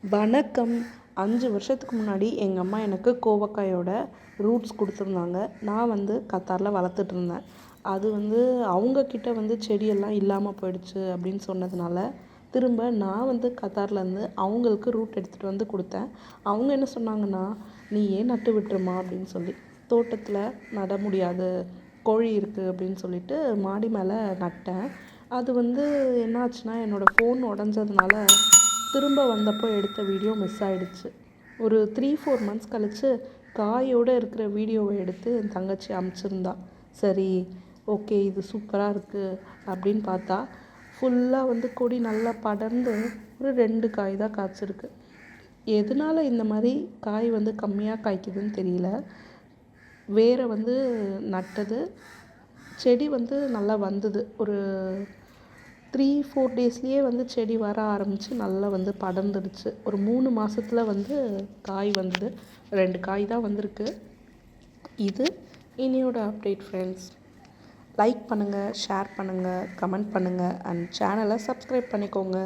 வணக்கம். 5 வருஷத்துக்கு முன்னாடி எங்கள் அம்மா எனக்கு கோவக்காயோட ரூட்ஸ் கொடுத்துருந்தாங்க. நான் கத்தாரில் வளர்த்துட்ருந்தேன். அது அவங்கக்கிட்ட செடியெல்லாம் இல்லாமல் போயிடுச்சு அப்படின்னு சொன்னதுனால, திரும்ப நான் கத்தார்லேருந்து அவங்களுக்கு ரூட் எடுத்துகிட்டு கொடுத்தேன். அவங்க என்ன சொன்னாங்கன்னா, "நீயே நட்டு விட்டுருமா" அப்படின்னு சொல்லி. தோட்டத்தில் நட முடியாது, கோழி இருக்குது அப்படின்னு சொல்லிட்டு மாடி மேலே நட்டேன். அது என்னாச்சுன்னா, என்னோடய ஃபோன் உடஞ்சதுனால திரும்ப வந்தப்போ எடுத்த வீடியோ மிஸ் ஆகிடுச்சு. ஒரு 3-4 மந்த்ஸ் கழித்து காயோடு இருக்கிற வீடியோவை எடுத்து என் தங்கச்சி அனுப்பிச்சிருந்தா. சரி, ஓகே, இது சூப்பராக இருக்குது அப்படின்னு பார்த்தா, ஃபுல்லாக கொடி நல்லா படர்ந்து ஒரு 2 காய் தான் காய்ச்சிருக்கு. எதனால் இந்த மாதிரி காய் கம்மியாக காய்க்குதுன்னு தெரியல. வேரை நட்டது செடி நல்லா வந்தது. ஒரு 3-4 டேஸ்லேயே செடி வர ஆரம்பித்து நல்லா படர்ந்துடுச்சு. ஒரு 3 மாதத்துல காய் வந்தது. 2 காய் தான் வந்திருக்கு. இது இன்னையோட அப்டேட் ஃப்ரெண்ட்ஸ். லைக் பண்ணுங்கள், ஷேர் பண்ணுங்கள், கமெண்ட் பண்ணுங்கள் அண்ட் சேனலை சப்ஸ்கிரைப் பண்ணிக்கோங்க.